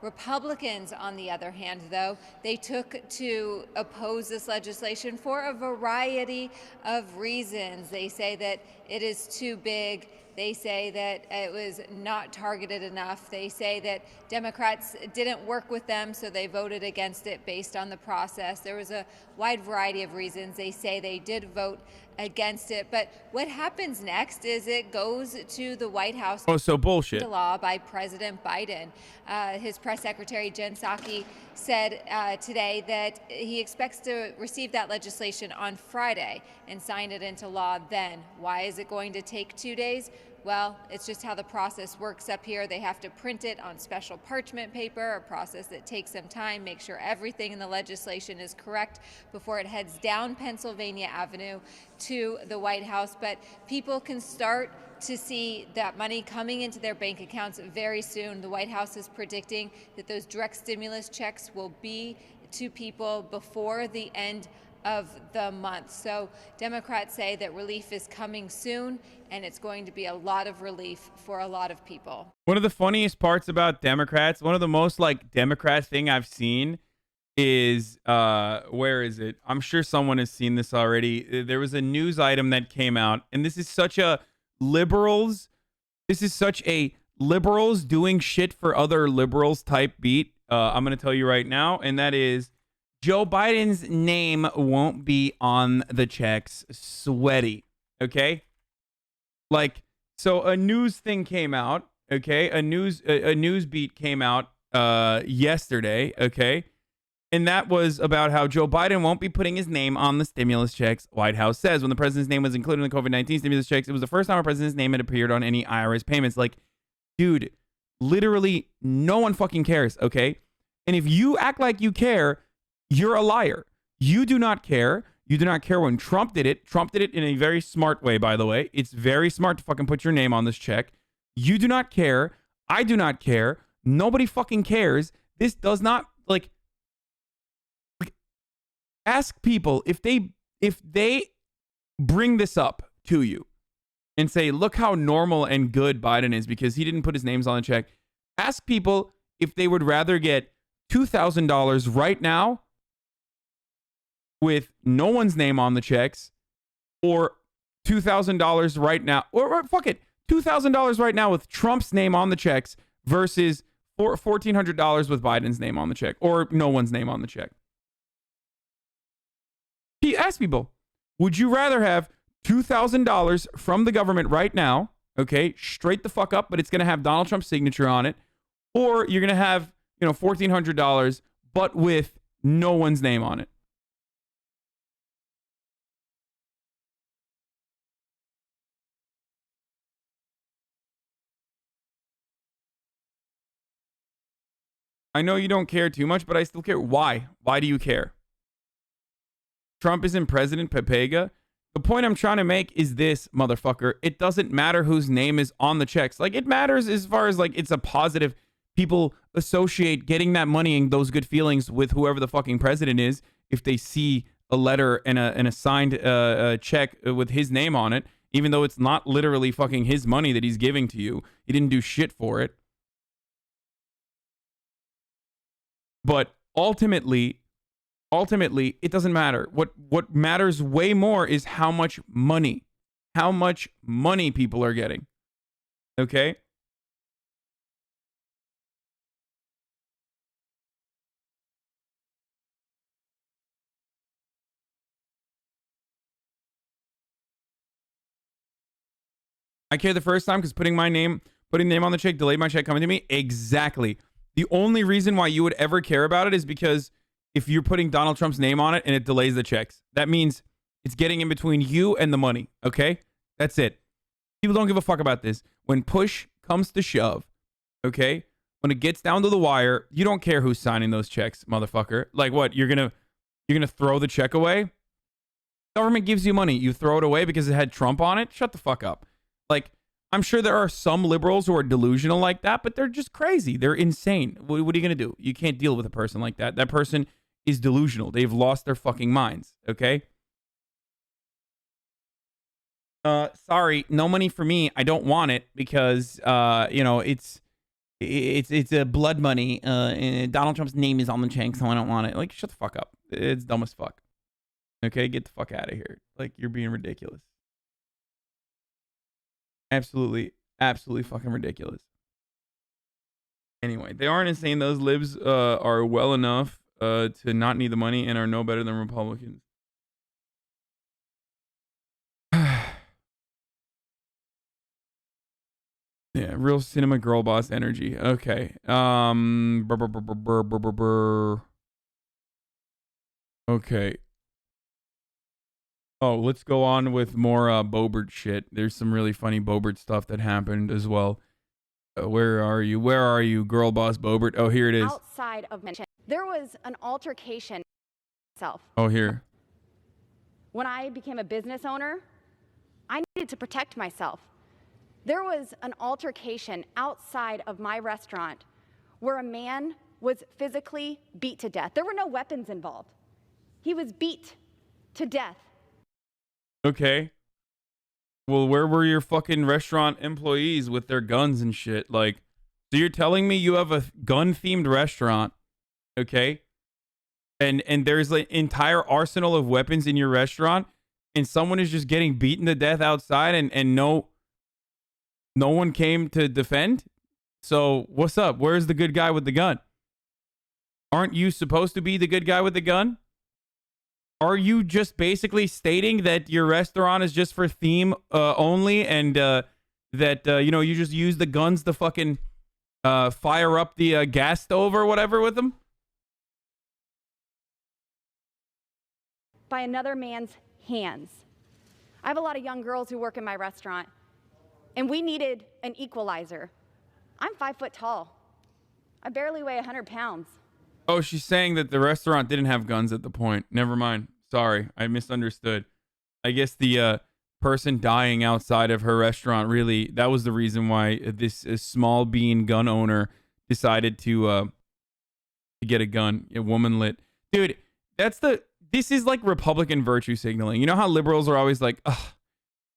Republicans, on the other hand, though, they took to oppose this legislation for a variety of reasons. They say that it is too big. They say that it was not targeted enough. They say that Democrats didn't work with them, so they voted against it based on the process. There was a wide variety of reasons. They say they did vote against it. But what happens next is it goes to the White House. Oh, so bullshit. Into law by President Biden. His press secretary, Jen Psaki, said today that he expects to receive that legislation on Friday and sign it into law then. Why is it going to take 2 days? Well, it's just how the process works up here. They have to print it on special parchment paper, a process that takes some time, make sure everything in the legislation is correct before it heads down Pennsylvania Avenue to the White House. But people can start to see that money coming into their bank accounts very soon. The White House is predicting that those direct stimulus checks will be to people before the end of the month. So Democrats say that relief is coming soon, and it's going to be a lot of relief for a lot of people. One of the funniest parts about Democrats, one of the most like Democrat thing I've seen is where is it? I'm sure someone has seen this already. There was a news item that came out, and this is such a liberals doing shit for other liberals type beat. I'm going to tell you right now, and that is Joe Biden's name won't be on the checks. Sweaty. Okay? Like, so a news thing came out, okay? A news beat came out yesterday, okay? And that was about how Joe Biden won't be putting his name on the stimulus checks, White House says. When the president's name was included in the COVID-19 stimulus checks, it was the first time a president's name had appeared on any IRS payments. Like, dude, literally no one fucking cares, okay? And if you act like you care, you're a liar. You do not care. You do not care when Trump did it. Trump did it in a very smart way, by the way. It's very smart to fucking put your name on this check. You do not care. I do not care. Nobody fucking cares. This does not, like, ask people if they bring this up to you and say, look how normal and good Biden is because he didn't put his names on the check. Ask people if they would rather get $2,000 right now with no one's name on the checks, or $2,000 right now, or fuck it, $2,000 right now with Trump's name on the checks versus $1,400 with Biden's name on the check, or no one's name on the check. Ask people, would you rather have $2,000 from the government right now, okay, straight the fuck up, but it's going to have Donald Trump's signature on it, or you're going to have, $1,400, but with no one's name on it? I know you don't care too much, but I still care. Why? Why do you care? Trump isn't President Pepega. The point I'm trying to make is this, motherfucker. It doesn't matter whose name is on the checks. Like, it matters as far as, like, it's a positive. People associate getting that money and those good feelings with whoever the fucking president is if they see a letter and a signed check with his name on it, even though it's not literally fucking his money that he's giving to you. He didn't do shit for it. But ultimately, it doesn't matter. What matters way more is how much money people are getting. Okay? I care the first time because putting the name on the check delayed my check coming to me. Exactly. The only reason why you would ever care about it is because if you're putting Donald Trump's name on it and it delays the checks, that means it's getting in between you and the money. Okay? That's it. People don't give a fuck about this. When push comes to shove, okay? When it gets down to the wire, you don't care who's signing those checks, motherfucker. Like what? You're gonna throw the check away? Government gives you money. You throw it away because it had Trump on it? Shut the fuck up. Like, I'm sure there are some liberals who are delusional like that, but they're just crazy. They're insane. What are you going to do? You can't deal with a person like that. That person is delusional. They've lost their fucking minds, okay? Sorry, no money for me. I don't want it because, it's It's a blood money. And Donald Trump's name is on the check, so I don't want it. Like, shut the fuck up. It's dumb as fuck. Okay, get the fuck out of here. Like, you're being ridiculous. Absolutely, absolutely fucking ridiculous. Anyway, they aren't insane. Those libs are well enough to not need the money and are no better than Republicans. Yeah, real cinema girl boss energy. Okay. Okay. Oh, let's go on with more Bobert shit. There's some really funny Bobert stuff that happened as well. Where are you? Where are you, girl boss Bobert? Oh, here it is. Outside of mention, there was an altercation. Oh, here. When I became a business owner, I needed to protect myself. There was an altercation outside of my restaurant where a man was physically beat to death. There were no weapons involved. He was beat to death. Okay. Well, where were your fucking restaurant employees with their guns and shit? Like, so you're telling me you have a gun-themed restaurant, okay? And there's an entire arsenal of weapons in your restaurant, and someone is just getting beaten to death outside, and no one came to defend? So what's up? Where's the good guy with the gun? Aren't you supposed to be the good guy with the gun? Are you just basically stating that your restaurant is just for theme only, and that you just use the guns to fucking fire up the gas stove or whatever with them? By another man's hands. I have a lot of young girls who work in my restaurant, and we needed an equalizer. I'm 5 foot tall. I barely weigh 100 pounds. Oh, she's saying that the restaurant didn't have guns at the point. Never mind. Sorry, I misunderstood. I guess the person dying outside of her restaurant, really, that was the reason why this small bean gun owner decided to get a gun. A woman lit. Dude, this is like Republican virtue signaling. You know how liberals are always like, ugh,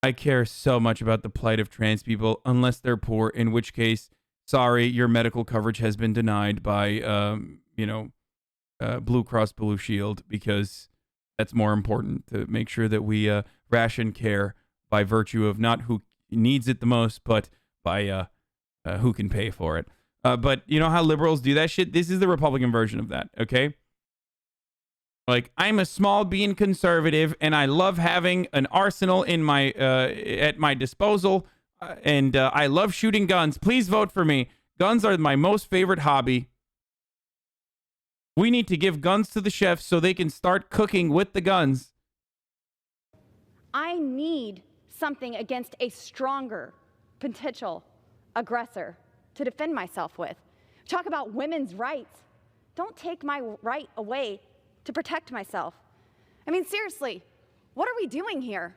I care so much about the plight of trans people unless they're poor, in which case, sorry, your medical coverage has been denied by, Blue Cross Blue Shield, because that's more important to make sure that we ration care by virtue of not who needs it the most, but by who can pay for it. But you know how liberals do that shit? This is the Republican version of that, okay? Like, I'm a small bean conservative, and I love having an arsenal in my at my disposal, and I love shooting guns. Please vote for me. Guns are my most favorite hobby. We need to give guns to the chefs so they can start cooking with the guns. I need something against a stronger potential aggressor to defend myself with. Talk about women's rights. Don't take my right away to protect myself. I mean, seriously, what are we doing here?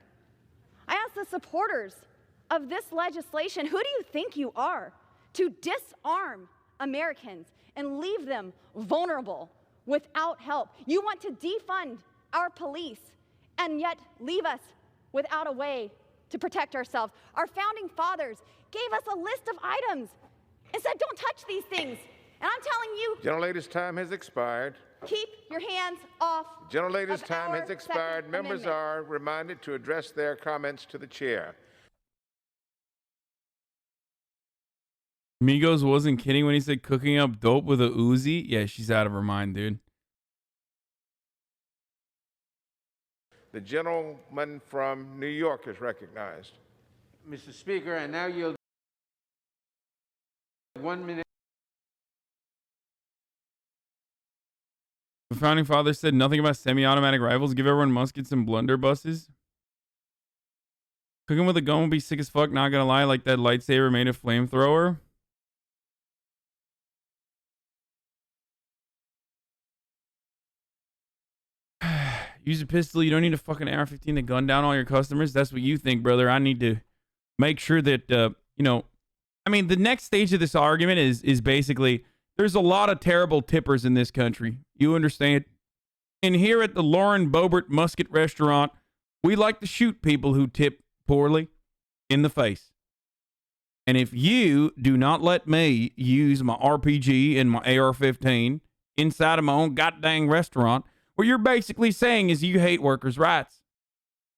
I ask the supporters of this legislation, who do you think you are to disarm Americans and leave them vulnerable without help? You want to defund our police and yet leave us without a way to protect ourselves. Our founding fathers gave us a list of items and said, don't touch these things. And I'm telling you, Gentlelady's time has expired. Keep your hands off. Gentlelady's time has expired. Second Members Amendment. are reminded to address their comments to the chair. Migos wasn't kidding when he said cooking up dope with a Uzi. Yeah, she's out of her mind, dude. The gentleman from New York is recognized. Mr. Speaker, I now yield 1 minute. The founding fathers said nothing about semi-automatic rifles. Give everyone muskets and blunderbusses. Cooking with a gun will be sick as fuck, not gonna lie, like that lightsaber made a flamethrower. Use a pistol. You don't need a fucking AR-15 to gun down all your customers. That's what you think, brother. I need to make sure that, I mean, the next stage of this argument is basically, there's a lot of terrible tippers in this country. You understand? And here at the Lauren Boebert Musket Restaurant, we like to shoot people who tip poorly in the face. And if you do not let me use my RPG and my AR-15 inside of my own goddamn restaurant, what you're basically saying is you hate workers' rights.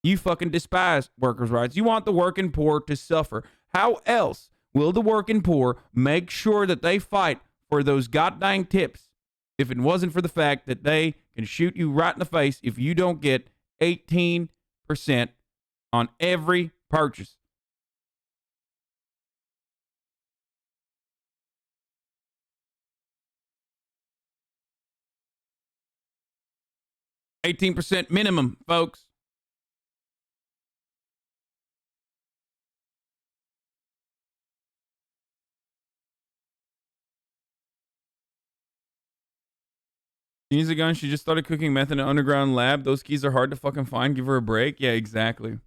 You fucking despise workers' rights. You want the working poor to suffer. How else will the working poor make sure that they fight for those goddamn tips if it wasn't for the fact that they can shoot you right in the face if you don't get 18% on every purchase? $18% minimum, folks. She needs a gun. She just started cooking meth in an underground lab. Those keys are hard to fucking find. Give her a break. Yeah, exactly.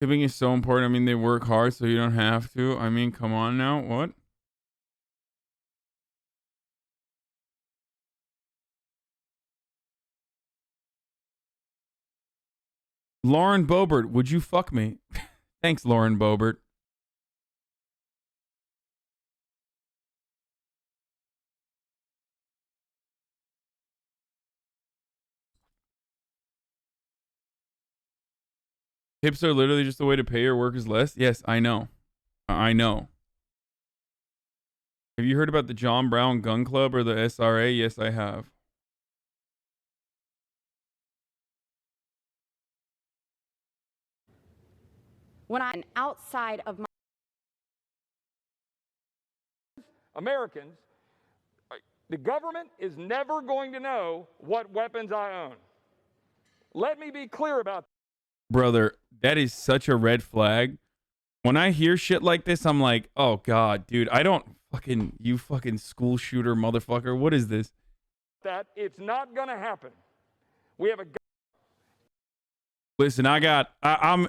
Tipping is so important. I mean, they work hard, so you don't have to. I mean, come on now. What? Lauren Boebert, would you fuck me? Thanks, Lauren Boebert. Tips are literally just a way to pay your workers less. Yes, I know. I know. Have you heard about the John Brown Gun Club or the SRA? Yes, I have. When I'm outside of my Americans, the government is never going to know what weapons I own. Let me be clear about that. Brother, that is such a red flag. When I hear shit like this, I'm like, oh God, dude, I don't you fucking school shooter motherfucker. What is this? That it's not going to happen. We have a. Listen, I'm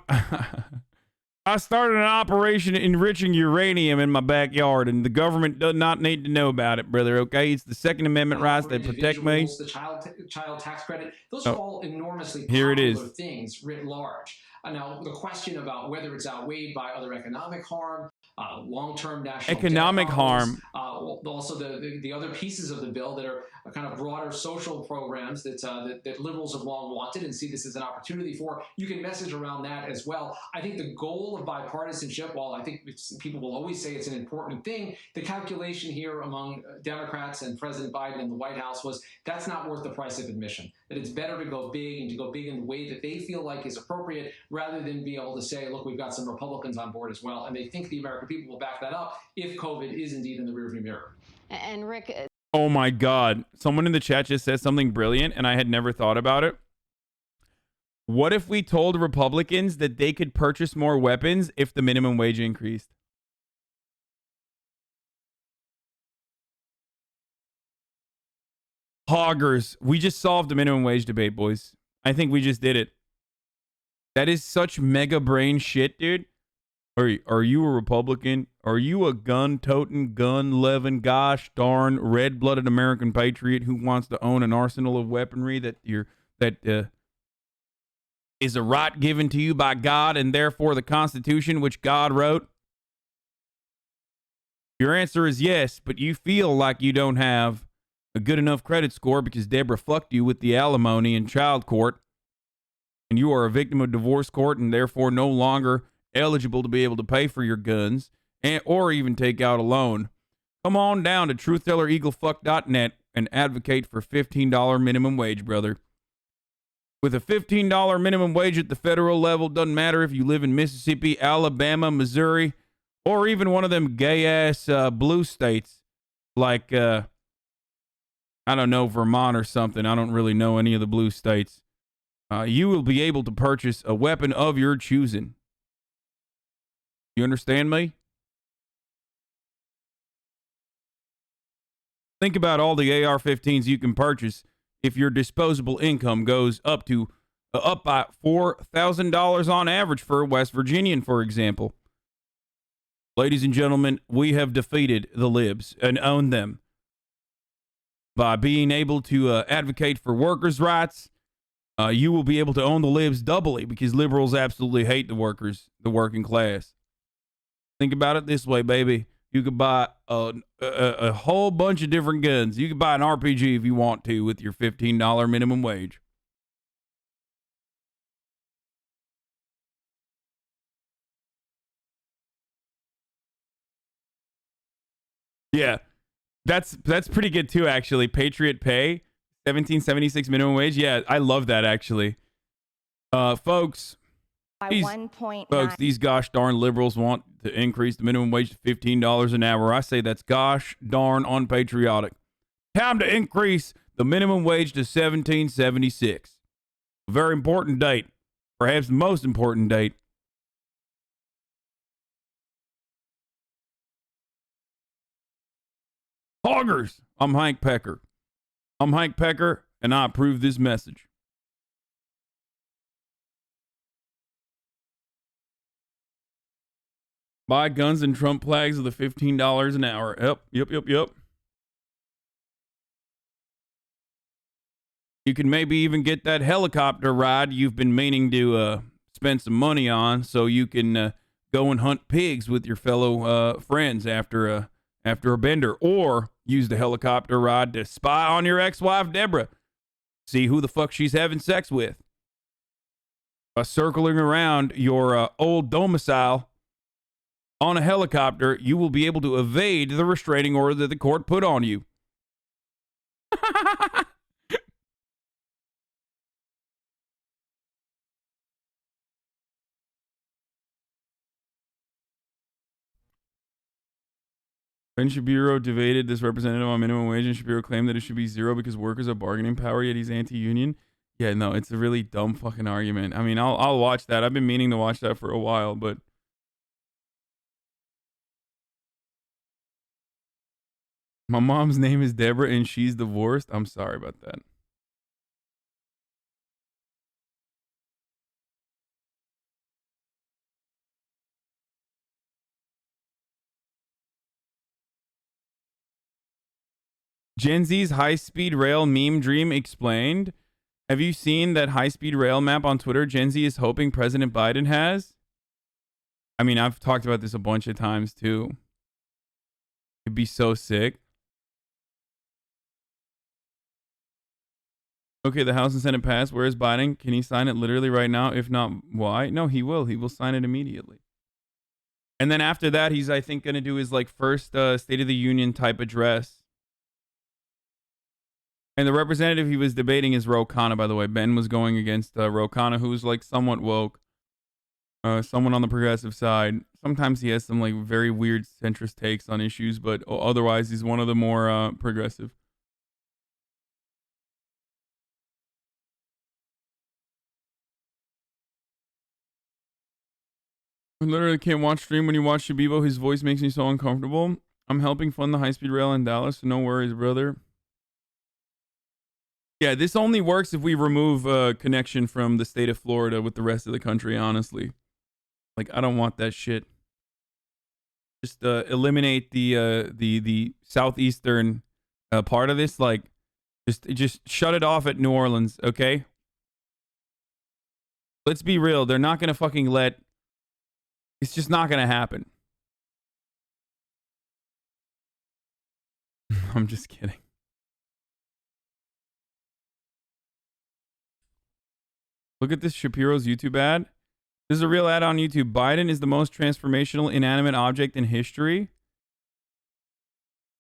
I started an operation enriching uranium in my backyard, and the government does not need to know about it, brother. Okay, it's the Second Amendment rights that protect me. The child tax credit; those are all enormously Here it popular is. things writ large. Now, the question about whether it's outweighed by other economic harm, long-term national Economic debt harm. also the other pieces of the bill that are kind of broader social programs that liberals have long wanted and see this as an opportunity for. You can message around that as well. I think the goal of bipartisanship, while I think people will always say it's an important thing, the calculation here among Democrats and President Biden and the White House was that's not worth the price of admission. That it's better to go big and to go big in the way that they feel like is appropriate, rather than be able to say, look, we've got some Republicans on board as well. And they think the American people will back that up if COVID is indeed in the rearview mirror. and Rick. Oh my God. Someone in the chat just said something brilliant, and I had never thought about it. What if we told Republicans that they could purchase more weapons if the minimum wage increased? Hoggers. We just solved the minimum wage debate, boys. I think we just did it. That is such mega brain shit, dude. Are you a Republican? Are you a gun-toting, gun-loving, gosh darn, red-blooded American patriot who wants to own an arsenal of weaponry that is a right given to you by God and therefore the Constitution which God wrote? Your answer is yes, but you feel like you don't have a good enough credit score because Deborah fucked you with the alimony in child court, and you are a victim of divorce court and therefore no longer eligible to be able to pay for your guns or even take out a loan. Come on down to truthtelleraaglefuck.net and advocate for $15 minimum wage, brother. With a $15 minimum wage at the federal level, doesn't matter if you live in Mississippi, Alabama, Missouri, or even one of them gay-ass blue states like, I don't know, Vermont or something. I don't really know any of the blue states. You will be able to purchase a weapon of your choosing. You understand me? Think about all the AR-15s you can purchase if your disposable income goes up by $4,000 on average for a West Virginian, for example. Ladies and gentlemen, we have defeated the libs and owned them. By being able to advocate for workers' rights, you will be able to own the libs doubly because liberals absolutely hate the workers, the working class. Think about it this way, baby. You could buy a whole bunch of different guns. You could buy an RPG if you want to with your $15 minimum wage. Yeah, that's pretty good too, actually. Patriot Pay, $17.76 minimum wage. Yeah, I love that actually. Folks, By these, 1.9. folks, these gosh darn liberals want to increase the minimum wage to $15 an hour. I say that's gosh darn unpatriotic. Time to increase the minimum wage to $17.76. A very important date, perhaps the most important date. Hoggers, I'm Hank Pecker. I'm Hank Pecker, and I approve this message. Buy guns and Trump flags with the $15 an hour. Yep. You can maybe even get that helicopter ride you've been meaning to spend some money on so you can go and hunt pigs with your fellow friends after a bender, or use the helicopter ride to spy on your ex-wife, Deborah. See who the fuck she's having sex with. By circling around your old domicile on a helicopter, you will be able to evade the restraining order that the court put on you. Ben Shapiro debated this representative on minimum wage, and Shapiro claimed that it should be zero because workers have bargaining power, yet he's anti-union. Yeah, no, it's a really dumb fucking argument. I mean, I'll watch that. I've been meaning to watch that for a while, but my mom's name is Deborah and she's divorced. I'm sorry about that. Gen Z's high-speed rail meme dream explained. Have you seen that high-speed rail map on Twitter Gen Z is hoping President Biden has? I mean, I've talked about this a bunch of times too. It'd be so sick. Okay, the House and Senate passed. Where is Biden? Can he sign it literally right now? If not, why? No, he will. He will sign it immediately. And then after that, he's, I think, going to do his like first State of the Union type address. And the representative he was debating is Ro Khanna, by the way. Ben was going against Ro Khanna, who's like somewhat woke. Someone on the progressive side. Sometimes he has some like very weird centrist takes on issues, but otherwise he's one of the more progressive. I literally can't watch stream when you watch Shabibo. His voice makes me so uncomfortable. I'm helping fund the high-speed rail in Dallas, so no worries, brother. Yeah, this only works if we remove connection from the state of Florida with the rest of the country, honestly. Like, I don't want that shit. Just eliminate the southeastern part of this. Like, just shut it off at New Orleans, okay? Let's be real. They're not going to fucking let... It's just not going to happen. I'm just kidding. Look at this Shapiro's YouTube ad. This is a real ad on YouTube. Biden is the most transformational inanimate object in history.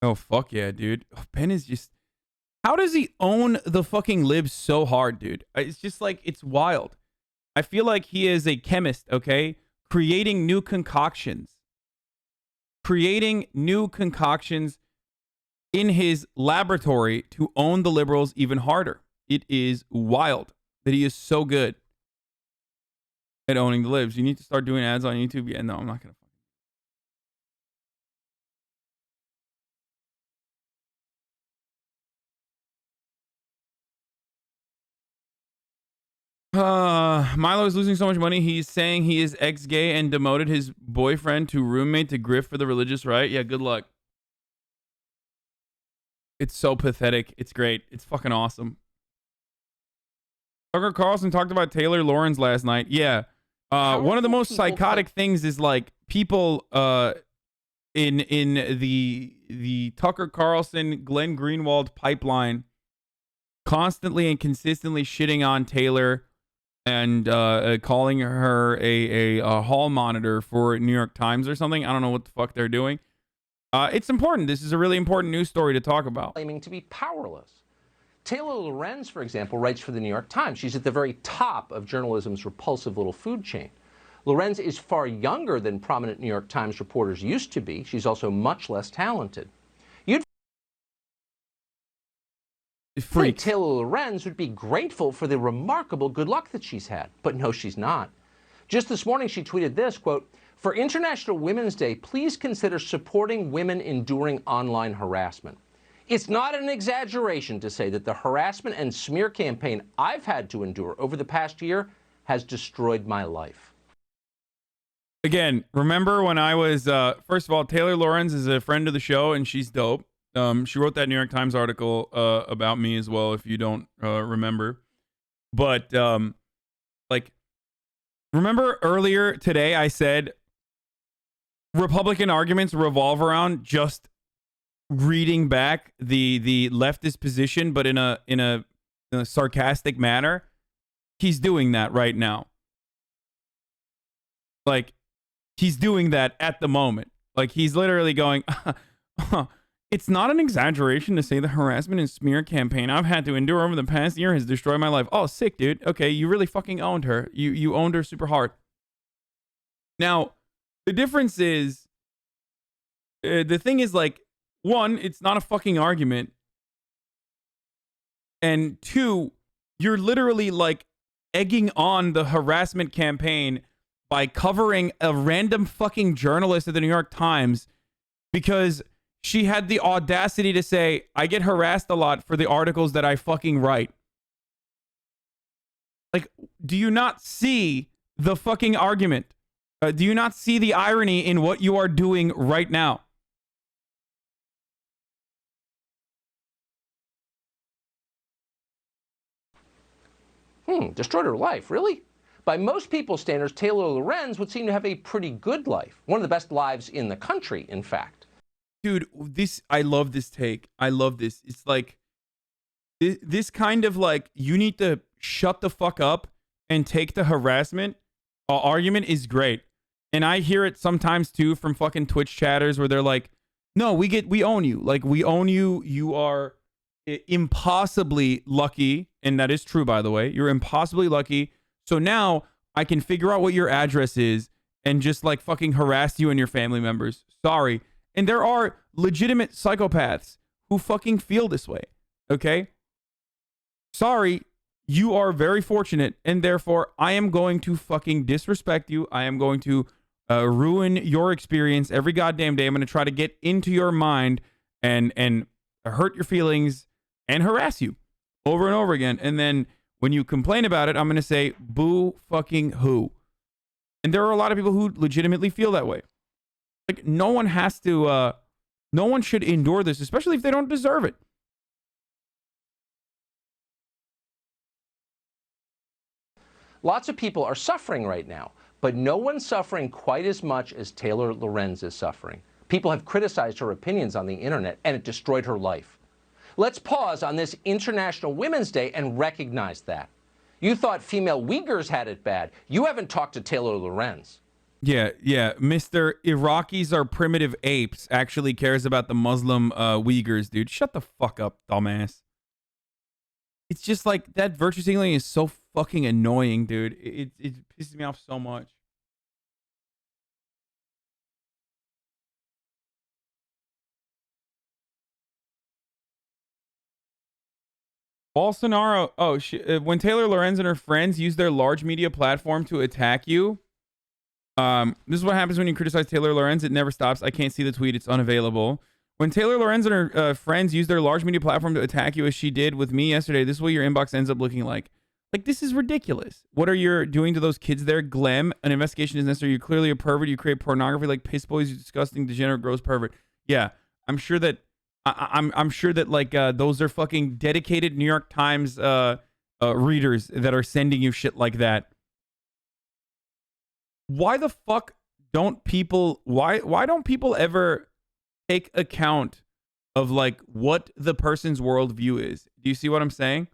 Oh, fuck yeah, dude. Oh, Ben is just... How does he own the fucking libs so hard, dude? It's just like, it's wild. I feel like he is a chemist, okay? Creating new concoctions. Creating new concoctions in his laboratory to own the liberals even harder. It is wild that he is so good at owning the libs. You need to start doing ads on YouTube. Yeah, no, I'm not going to. Milo is losing so much money. He's saying he is ex-gay and demoted his boyfriend to roommate to grift for the religious right. Yeah, good luck. It's so pathetic. It's great. It's fucking awesome. Tucker Carlson talked about Taylor Lorenz last night. Yeah. One of the most psychotic things is like people in the Tucker Carlson Glenn Greenwald pipeline constantly and consistently shitting on Taylor and calling her a hall monitor for New York Times or something. I don't know what the fuck they're doing. It's important. This is a really important news story to talk about. Claiming to be powerless. Taylor Lorenz, for example, writes for the New York Times. She's at the very top of journalism's repulsive little food chain. Lorenz is far younger than prominent New York Times reporters used to be. She's also much less talented. You'd think Taylor Lorenz would be grateful for the remarkable good luck that she's had, but no, she's not. Just this morning, she tweeted this, quote, "For International Women's Day, please consider supporting women enduring online harassment. It's not an exaggeration to say that the harassment and smear campaign I've had to endure over the past year has destroyed my life." Again, remember when I was, first of all, Taylor Lorenz is a friend of the show and she's dope. She wrote that New York Times article about me as well, if you don't remember. But, like, remember earlier today I said Republican arguments revolve around just reading back the leftist position, but in a sarcastic manner. He's doing that right now. Like, he's doing that at the moment. Like, he's literally going, it's not an exaggeration to say the harassment and smear campaign I've had to endure over the past year has destroyed my life. Oh, sick, dude. Okay, you really fucking owned her. You owned her super hard. Now, the difference is, the thing is, like, one, it's not a fucking argument. And two, you're literally, like, egging on the harassment campaign by covering a random fucking journalist at the New York Times because she had the audacity to say, I get harassed a lot for the articles that I fucking write. Like, do you not see the fucking argument? Do you not see the irony in what you are doing right now? Destroyed her life, really? By most people's standards, Taylor Lorenz would seem to have a pretty good life. One of the best lives in the country, in fact. Dude, I love this take. I love this. It's like, this kind of like, you need to shut the fuck up and take the harassment argument is great. And I hear it sometimes too from fucking Twitch chatters where they're like, no, we own you. Like, we own you. You are impossibly lucky. And that is true, by the way. You're impossibly lucky. So now I can figure out what your address is and just like fucking harass you and your family members. Sorry. And there are legitimate psychopaths who fucking feel this way. Okay? Sorry. You are very fortunate. And therefore, I am going to fucking disrespect you. I am going to ruin your experience every goddamn day. I'm going to try to get into your mind and hurt your feelings and harass you over and over again. And then when you complain about it, I'm going to say, boo fucking who. And there are a lot of people who legitimately feel that way. Like, no one has to, no one should endure this, especially if they don't deserve it. Lots of people are suffering right now, but no one's suffering quite as much as Taylor Lorenz is suffering. People have criticized her opinions on the internet, and it destroyed her life. Let's pause on this International Women's Day and recognize that. You thought female Uyghurs had it bad. You haven't talked to Taylor Lorenz. Yeah. Mr. Iraqis are primitive apes actually cares about the Muslim Uyghurs, dude. Shut the fuck up, dumbass. It's just like, that virtue signaling is so fucking annoying, dude. It pisses me off so much. Bolsonaro, when Taylor Lorenz and her friends use their large media platform to attack you, this is what happens when you criticize Taylor Lorenz. It never stops. I can't see the tweet. It's unavailable. When Taylor Lorenz and her friends use their large media platform to attack you, as she did with me yesterday, this is what your inbox ends up looking like. Like, this is ridiculous. What are you doing to those kids there? Glem. An investigation is necessary. You're clearly a pervert. You create pornography like piss boys. You disgusting, degenerate, gross pervert. Yeah, I'm sure that I'm sure that like those are fucking dedicated New York Times readers that are sending you shit like that. Why the fuck don't people why don't people ever take account of like what the person's worldview is? Do you see what I'm saying?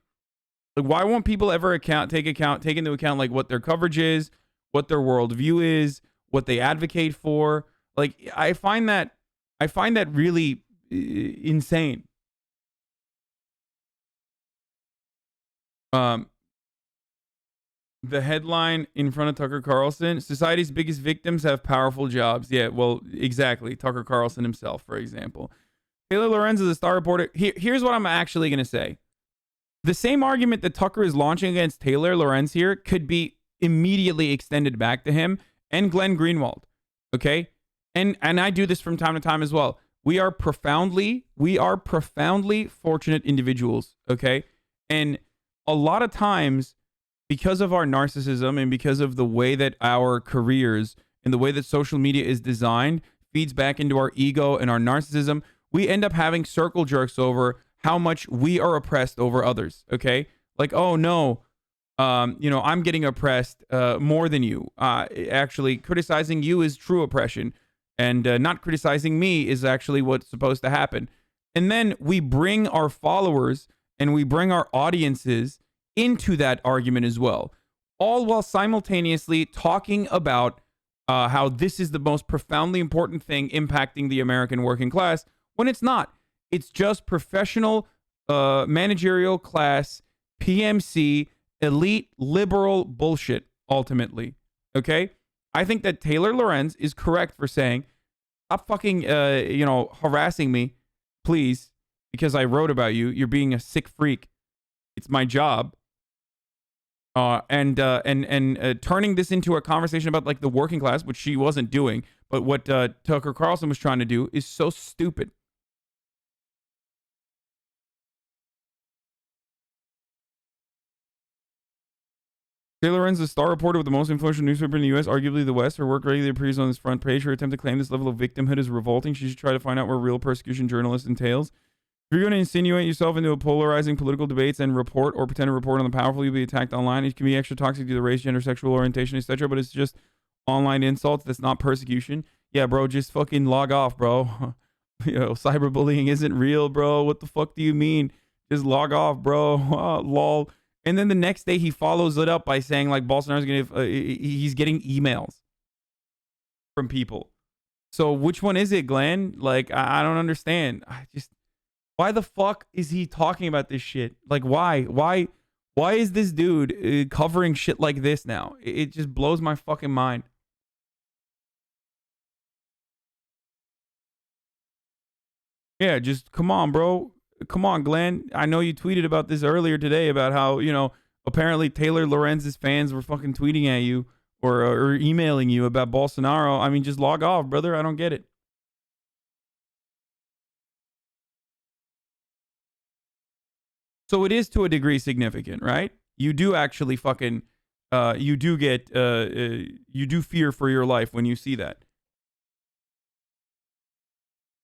Like, why won't people ever take into account like what their coverage is, what their worldview is, what they advocate for? Like, I find that really insane. The headline in front of Tucker Carlson: society's biggest victims have powerful jobs. Yeah, well, exactly. Tucker Carlson himself, for example. Taylor Lorenz is a star reporter. Here's what I'm actually going to say. The same argument that Tucker is launching against Taylor Lorenz here could be immediately extended back to him and Glenn Greenwald. Okay? And I do this from time to time as well. We are profoundly fortunate individuals. Okay? And a lot of times, because of our narcissism and because of the way that our careers and the way that social media is designed feeds back into our ego and our narcissism, we end up having circle jerks over how much we are oppressed over others. Okay? Like, oh no, I'm getting oppressed more than you. Actually, criticizing you is true oppression, and not criticizing me is actually what's supposed to happen. And then we bring our followers and we bring our audiences into that argument as well, all while simultaneously talking about how this is the most profoundly important thing impacting the American working class, when it's not. It's just professional, managerial class, PMC, elite, liberal bullshit, ultimately. Okay? I think that Taylor Lorenz is correct for saying, stop fucking, harassing me, please, because I wrote about you. You're being a sick freak. It's my job. And turning this into a conversation about like the working class, which she wasn't doing, but what Tucker Carlson was trying to do is so stupid. Taylor Lorenz, the star reporter with the most influential newspaper in the U.S., arguably the West. Her work regularly appears on this front page. Her attempt to claim this level of victimhood is revolting. She should try to find out where real persecution journalist entails. If you're going to insinuate yourself into a polarizing political debates and report or pretend to report on the powerful, you'll be attacked online. It can be extra toxic due to race, gender, sexual orientation, etc., but it's just online insults. That's not persecution. Yeah, bro, just fucking log off, bro. Cyberbullying isn't real, bro. What the fuck do you mean? Just log off, bro. Lol. And then the next day he follows it up by saying like Bolsonaro's he's getting emails from people. So which one is it, Glenn? Like, I don't understand. Why the fuck is he talking about this shit? Like, why is this dude covering shit like this now? It just blows my fucking mind. Yeah, just come on, bro. Come on, Glenn. I know you tweeted about this earlier today about how, apparently Taylor Lorenz's fans were fucking tweeting at you or emailing you about Bolsonaro. I mean, just log off, brother. I don't get it. So it is to a degree significant, right? You do actually fucking, you do fear for your life when you see that.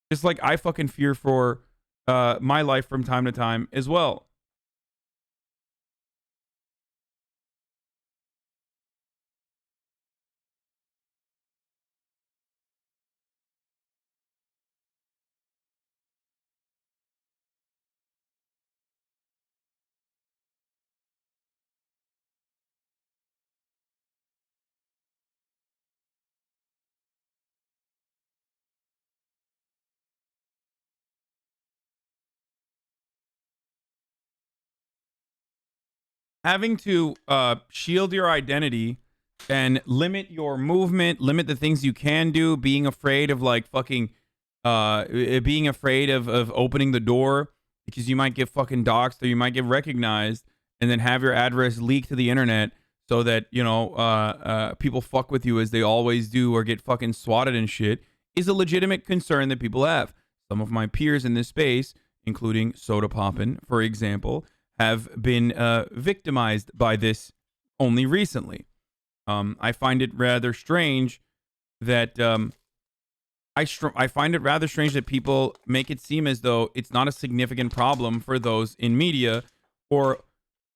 Just like I fucking fear for my life from time to time as well. Having to shield your identity and limit your movement, limit the things you can do, being afraid of like fucking being afraid of opening the door because you might get fucking doxxed or you might get recognized, and then have your address leaked to the internet so that people fuck with you as they always do or get fucking swatted and shit, is a legitimate concern that people have. Some of my peers in this space, including Soda Poppin', for example, have been victimized by this only recently. I find it rather strange that I find it rather strange that people make it seem as though it's not a significant problem for those in media, or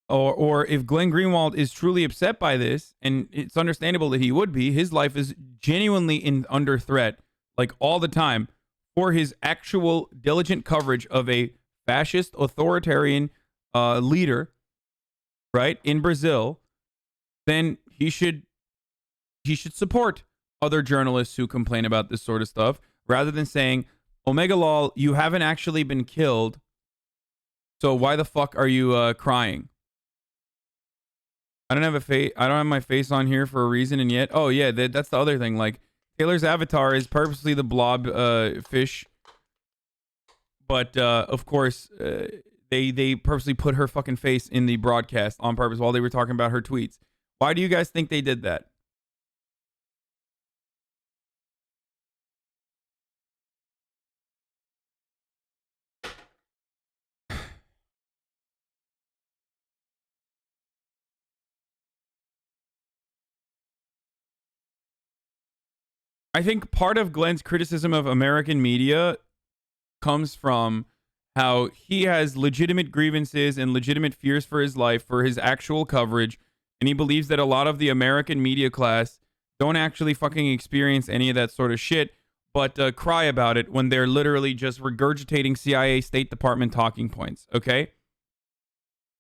if Glenn Greenwald is truly upset by this, and it's understandable that he would be, his life is genuinely under threat, like all the time, for his actual diligent coverage of a fascist authoritarian leader, right, in Brazil, then he should support other journalists who complain about this sort of stuff, rather than saying, Omega Lol, you haven't actually been killed, so why the fuck are you crying? I don't have my face on here for a reason, and yet, oh yeah, that's the other thing. Like, Taylor's avatar is purposely the blob fish, but of course they purposely put her fucking face in the broadcast on purpose while they were talking about her tweets. Why do you guys think they did that? I think part of Glenn's criticism of American media comes from how he has legitimate grievances and legitimate fears for his life, for his actual coverage, and he believes that a lot of the American media class don't actually fucking experience any of that sort of shit, but cry about it when they're literally just regurgitating CIA State Department talking points, okay?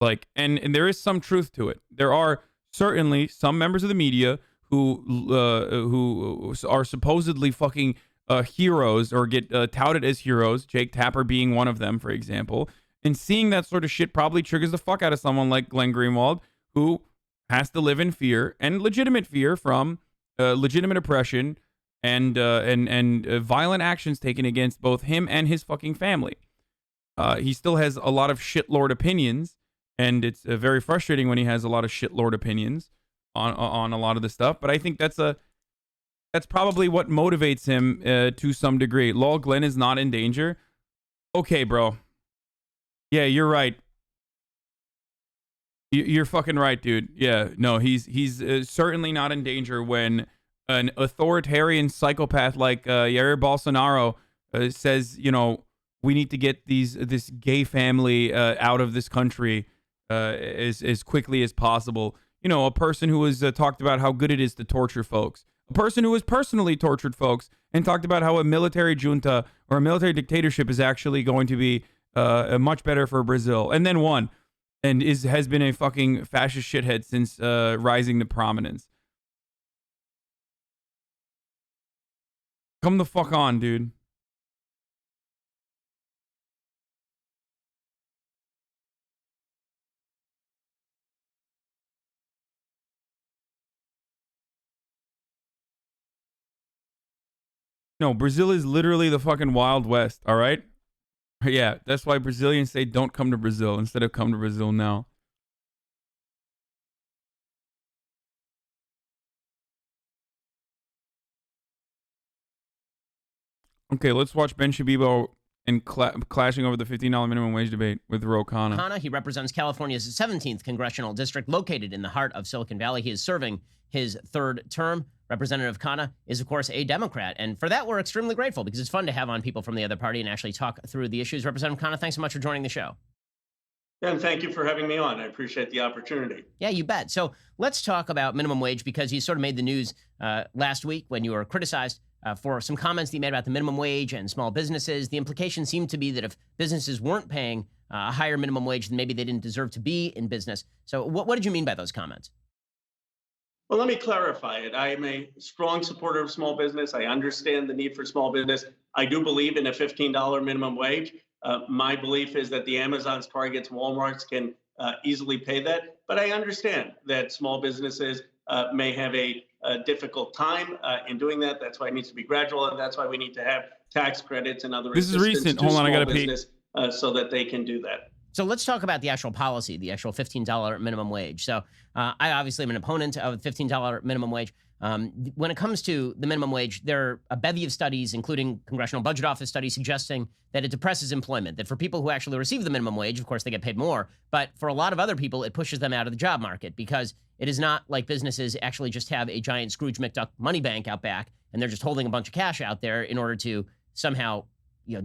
Like, and there is some truth to it. There are certainly some members of the media who are supposedly fucking heroes, or get touted as heroes, Jake Tapper being one of them, for example. And seeing that sort of shit probably triggers the fuck out of someone like Glenn Greenwald, who has to live in fear, and legitimate fear, from legitimate oppression and violent actions taken against both him and his fucking family. He still has a lot of shitlord opinions, and it's very frustrating when he has a lot of shitlord opinions on a lot of the stuff, but I think that's probably what motivates him to some degree. Lol, Glenn is not in danger. Okay, bro. Yeah, you're right. You're fucking right, dude. Yeah, no, he's certainly not in danger when an authoritarian psychopath like Jair Bolsonaro says, you know, we need to get this gay family out of this country as quickly as possible. You know, a person who has talked about how good it is to torture folks. A person who has personally tortured folks and talked about how a military junta or a military dictatorship is actually going to be much better for Brazil. And then won. And has been a fucking fascist shithead since rising to prominence. Come the fuck on, dude. No, Brazil is literally the fucking Wild West, all right? Yeah, that's why Brazilians say don't come to Brazil instead of come to Brazil now. Okay, let's watch Ben Shabibo and clashing over the $15 minimum wage debate with Ro Khanna. Khanna, he represents California's 17th congressional district, located in the heart of Silicon Valley. He is serving his third term. Representative Khanna is, of course, a Democrat. And for that, we're extremely grateful, because it's fun to have on people from the other party and actually talk through the issues. Representative Khanna, thanks so much for joining the show. And thank you for having me on. I appreciate the opportunity. Yeah, you bet. So let's talk about minimum wage, because you sort of made the news last week when you were criticized for some comments that you made about the minimum wage and small businesses. The implication seemed to be that if businesses weren't paying a higher minimum wage, then maybe they didn't deserve to be in business. So what did you mean by those comments? Well, let me clarify it. I am a strong supporter of small business. I understand the need for small business. I do believe in a $15 minimum wage. My belief is that the Amazons, Targets, Walmarts can easily pay that. But I understand that small businesses may have a difficult time in doing that. That's why it needs to be gradual, and that's why we need to have tax credits and other This is recent. Hold on, I gotta pee. So that they can do that. So let's talk about the actual policy, the actual $15 minimum wage. So I obviously am an opponent of the $15 minimum wage. When it comes to the minimum wage, there are a bevy of studies, including Congressional Budget Office studies, suggesting that it depresses employment, that for people who actually receive the minimum wage, of course, they get paid more. But for a lot of other people, it pushes them out of the job market because it is not like businesses actually just have a giant Scrooge McDuck money bank out back and they're just holding a bunch of cash out there in order to somehow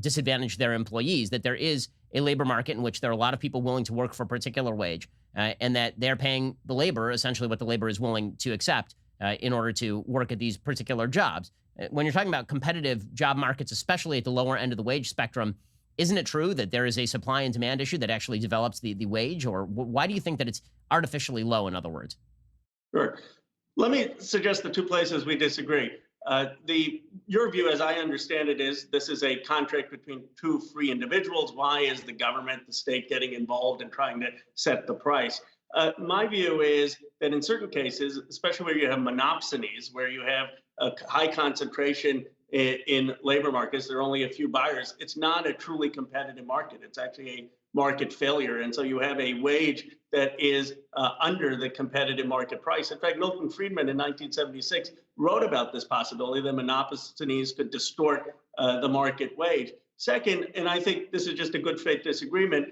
disadvantage their employees, that there is a labor market in which there are a lot of people willing to work for a particular wage and that they're paying the labor, essentially what the labor is willing to accept in order to work at these particular jobs. When you're talking about competitive job markets, especially at the lower end of the wage spectrum, isn't it true that there is a supply and demand issue that actually develops the wage? Or why do you think that it's artificially low, in other words? Sure. Let me suggest the two places we disagree. Your view, as I understand it, is this is a contract between two free individuals. Why is the government, the state, getting involved in trying to set the price? My view is that in certain cases, especially where you have monopsonies, where you have a high concentration in labor markets, there are only a few buyers. It's not a truly competitive market. It's actually a market failure. And so you have a wage that is under the competitive market price. In fact, Milton Friedman in 1976 wrote about this possibility that monopsonies could distort the market wage. Second, and I think this is just a good faith disagreement,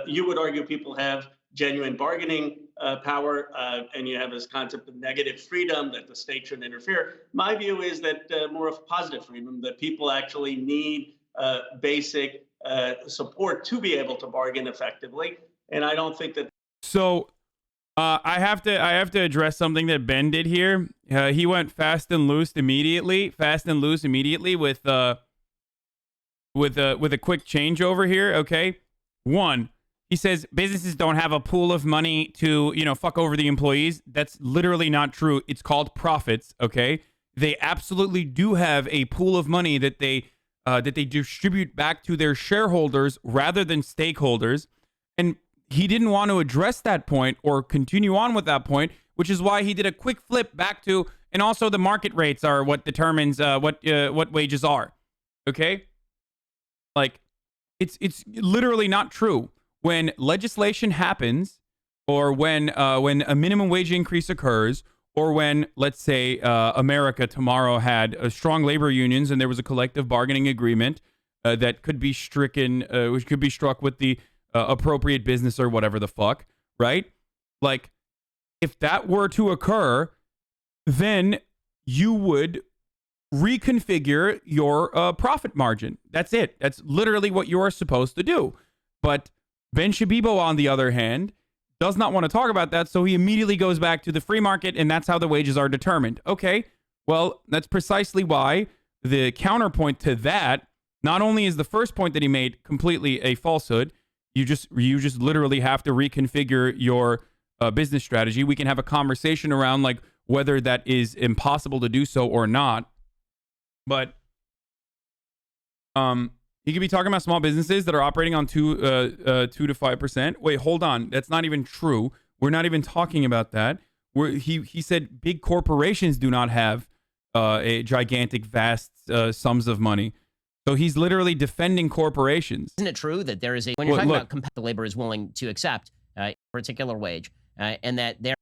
you would argue people have genuine bargaining power, and you have this concept of negative freedom, that the state shouldn't interfere. My view is that more of positive freedom, that people actually need basic support to be able to bargain effectively. And I don't think that. So I have to address something that Ben did here. He went fast and loose immediately with a quick changeover here. Okay, one. He says businesses don't have a pool of money to, fuck over the employees. That's literally not true. It's called profits, okay? They absolutely do have a pool of money that they distribute back to their shareholders rather than stakeholders. And he didn't want to address that point or continue on with that point, which is why he did a quick flip back to, and also the market rates are what determines what wages are, okay? Like, it's literally not true. When legislation happens, or when a minimum wage increase occurs, or when, let's say, America tomorrow had strong labor unions and there was a collective bargaining agreement that could be stricken, which could be struck with the appropriate business or whatever the fuck, right? Like, if that were to occur, then you would reconfigure your profit margin. That's it. That's literally what you are supposed to do. But Ben Shabibo, on the other hand, does not want to talk about that, so he immediately goes back to the free market, and that's how the wages are determined. Okay, well, that's precisely why the counterpoint to that, not only is the first point that he made completely a falsehood, you just literally have to reconfigure your business strategy. We can have a conversation around like whether that is impossible to do so or not, but you could be talking about small businesses that are operating on 2 to 5%. Wait, hold on. That's not even true. We're not even talking about that. He said big corporations do not have a gigantic, vast sums of money. So he's literally defending corporations. Isn't it true that there is when you're talking about the labor is willing to accept a particular wage and that they're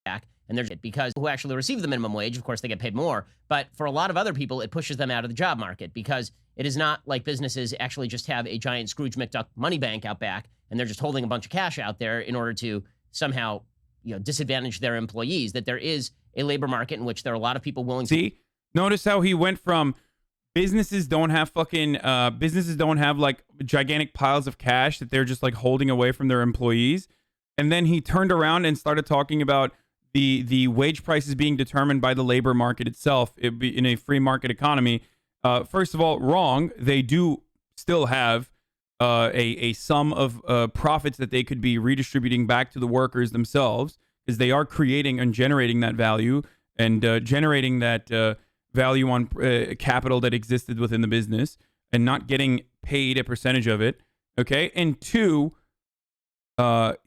back and they're because who actually receive the minimum wage, of course, they get paid more. But for a lot of other people, it pushes them out of the job market because it is not like businesses actually just have a giant Scrooge McDuck money bank out back and they're just holding a bunch of cash out there in order to somehow disadvantage their employees, that there is a labor market in which there are a lot of people willing to. See, notice how he went from businesses don't have like gigantic piles of cash that they're just like holding away from their employees. And then he turned around and started talking about the wage prices being determined by the labor market itself. It'd be in a free market economy. First of all, wrong. They do still have a sum of profits that they could be redistributing back to the workers themselves, because they are creating and generating that value and generating that value on capital that existed within the business and not getting paid a percentage of it. Okay. And two,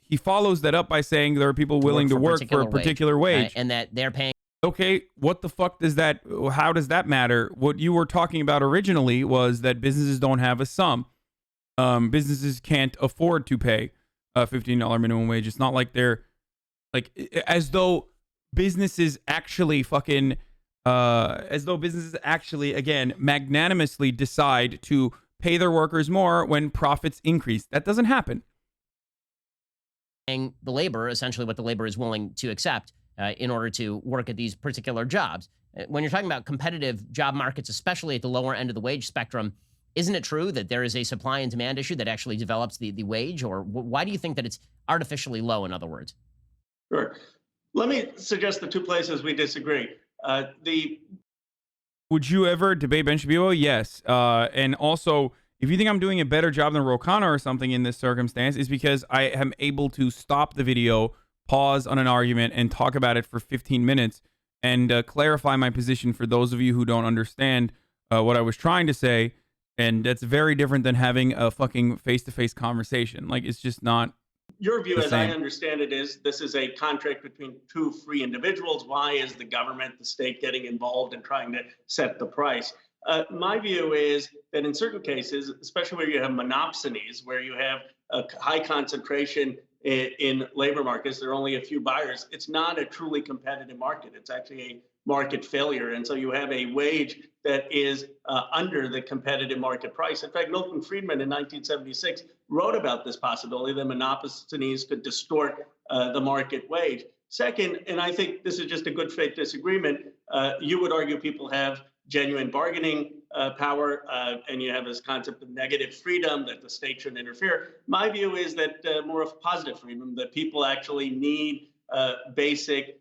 he follows that up by saying there are people willing to work for a particular wage. And that they're paying. Okay, what the fuck does that, how does that matter? What you were talking about originally was that businesses don't have a sum. Businesses can't afford to pay a $15 minimum wage. It's not like they're, like, as though businesses actually fucking as though businesses actually, again, magnanimously decide to pay their workers more when profits increase. That doesn't happen. The labor, essentially what the labor is willing to accept in order to work at these particular jobs. When you're talking about competitive job markets, especially at the lower end of the wage spectrum, isn't it true that there is a supply and demand issue that actually develops the wage? Or why do you think that it's artificially low, in other words? Sure. Let me suggest the two places we disagree. Would you ever debate Ben Shapiro? Yes. And also, if you think I'm doing a better job than Ro Khanna or something in this circumstance, is because I am able to stop the video, pause on an argument, and talk about it for 15 minutes and clarify my position for those of you who don't understand what I was trying to say. And that's very different than having a fucking face-to-face conversation. Like, it's just not. Your view, the as I same. understand it, is this is a contract between two free individuals. Why is the government, the state, getting involved in trying to set the price? My view is that in certain cases, especially where you have monopsonies, where you have a high concentration in labor markets, there are only a few buyers. It's not a truly competitive market. It's actually a market failure. And so you have a wage that is under the competitive market price. In fact, Milton Friedman in 1976 wrote about this possibility that monopsonies could distort the market wage. Second, and I think this is just a good faith disagreement, you would argue people have genuine bargaining power, and you have this concept of negative freedom, that the state shouldn't interfere. My view is that more of positive freedom, that people actually need basic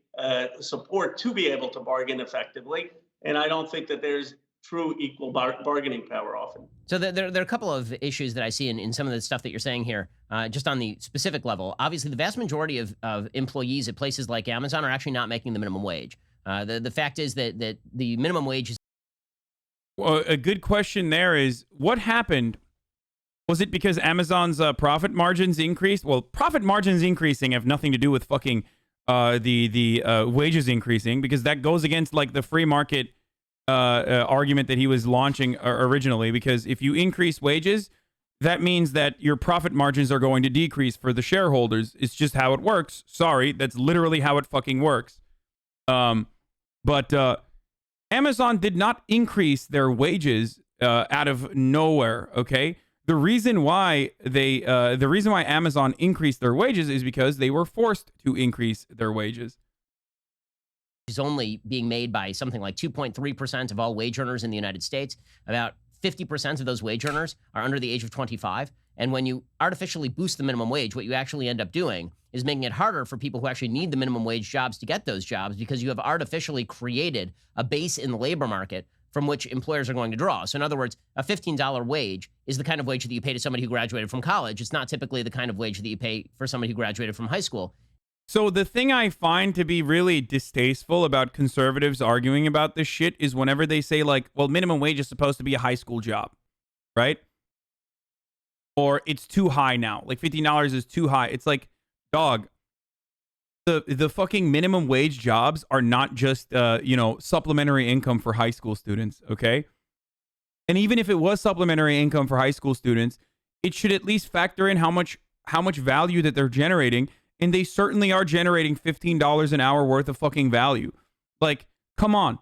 support to be able to bargain effectively. And I don't think that there's true equal bargaining power often. So there are a couple of issues that I see in some of the stuff that you're saying here, just on the specific level. Obviously, the vast majority of employees at places like Amazon are actually not making the minimum wage. The fact is that the minimum wage is. Well, a good question there is, what happened? Was it because Amazon's profit margins increased? Well, profit margins increasing have nothing to do with fucking the wages increasing, because that goes against like the free market argument that he was launching originally. Because if you increase wages, that means that your profit margins are going to decrease for the shareholders. It's just how it works. Sorry, that's literally how it fucking works. But Amazon did not increase their wages out of nowhere. Okay, the reason why Amazon increased their wages is because they were forced to increase their wages. Is only being made by something like 2.3% of all wage earners in the United States. About 50% of those wage earners are under the age of 25. And when you artificially boost the minimum wage, what you actually end up doing is making it harder for people who actually need the minimum wage jobs to get those jobs, because you have artificially created a base in the labor market from which employers are going to draw. So in other words, a $15 wage is the kind of wage that you pay to somebody who graduated from college. It's not typically the kind of wage that you pay for somebody who graduated from high school. So the thing I find to be really distasteful about conservatives arguing about this shit is whenever they say like, well, minimum wage is supposed to be a high school job, right? Or it's too high now. Like $15 is too high. It's like, dog, the fucking minimum wage jobs are not just supplementary income for high school students, okay? And even if it was supplementary income for high school students, it should at least factor in how much value that they're generating. And they certainly are generating $15 an hour worth of fucking value. Like, come on.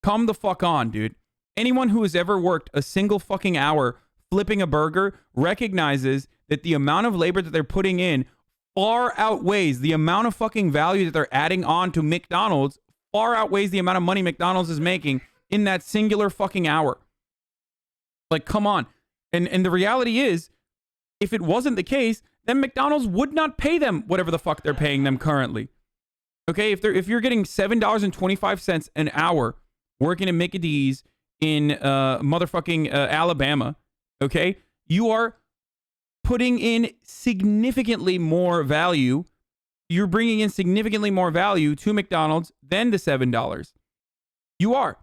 Come the fuck on, dude. Anyone who has ever worked a single fucking hour flipping a burger recognizes that the amount of labor that they're putting in far outweighs the amount of fucking value that they're adding on to McDonald's, far outweighs the amount of money McDonald's is making in that singular fucking hour. Like, come on. And the reality is, if it wasn't the case, then McDonald's would not pay them whatever the fuck they're paying them currently. Okay, if you're getting $7.25 an hour working at Mickey D's in motherfucking Alabama, okay, you are putting in significantly more value. You're bringing in significantly more value to McDonald's than the $7. You are.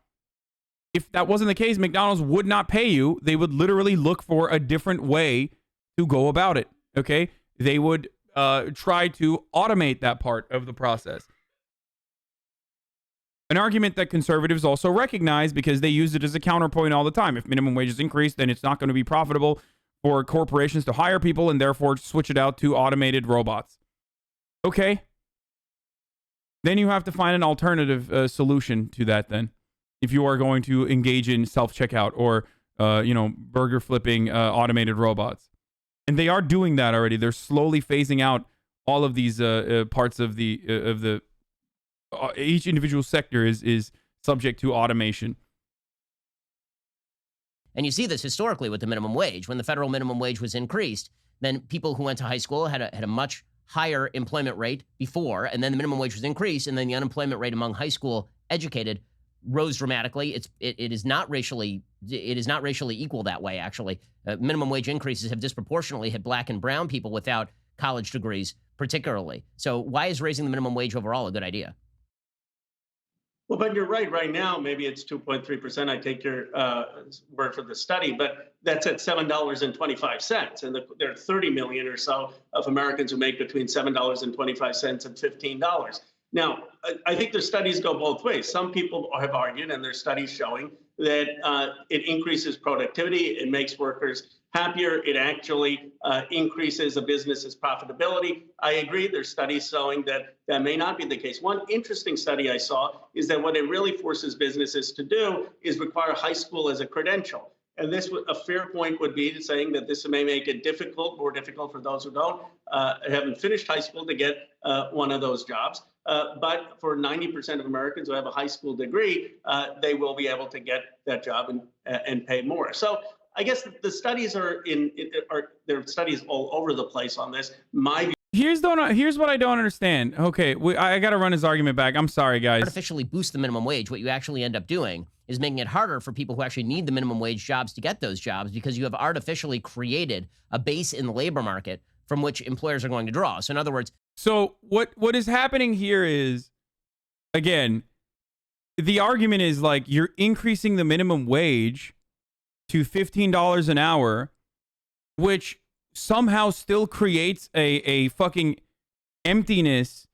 If that wasn't the case, McDonald's would not pay you. They would literally look for a different way to go about it. Okay, they would try to automate that part of the process. An argument that conservatives also recognize because they use it as a counterpoint all the time. If minimum wages increase, then it's not going to be profitable for corporations to hire people and therefore switch it out to automated robots. Okay, then you have to find an alternative solution to that then. If you are going to engage in self-checkout or, burger flipping automated robots. And they are doing that already. They're slowly phasing out all of these parts of the each individual sector is subject to automation. And you see this historically with the minimum wage. When the federal minimum wage was increased, then people who went to high school had a much higher employment rate before, and then the minimum wage was increased, and then the unemployment rate among high school educated rose dramatically. It is not racially equal that way. Actually, minimum wage increases have disproportionately hit black and brown people without college degrees, particularly. So why is raising the minimum wage overall a good idea? Well, but you're right. Right now, maybe it's 2.3%. I take your word for the study, but that's at $7.25. And there are 30 million or so of Americans who make between $7.25 and $15. Now, I think the studies go both ways. Some people have argued, and there's studies showing that it increases productivity, it makes workers happier, it actually increases a business's profitability. I agree, there's studies showing that that may not be the case. One interesting study I saw is that what it really forces businesses to do is require high school as a credential. And this, a fair point would be saying that this may make it more difficult for those who haven't finished high school to get one of those jobs. But for 90% of Americans who have a high school degree, they will be able to get that job and pay more. So I guess the studies there are studies all over the place on this. Here's what I don't understand. Okay, I got to run his argument back. I'm sorry, guys. Artificially boost the minimum wage. What you actually end up doing is making it harder for people who actually need the minimum wage jobs to get those jobs, because you have artificially created a base in the labor market from which employers are going to draw. So in other words, what is happening here is, again, the argument is like you're increasing the minimum wage to $15 an hour, which somehow still creates a fucking emptiness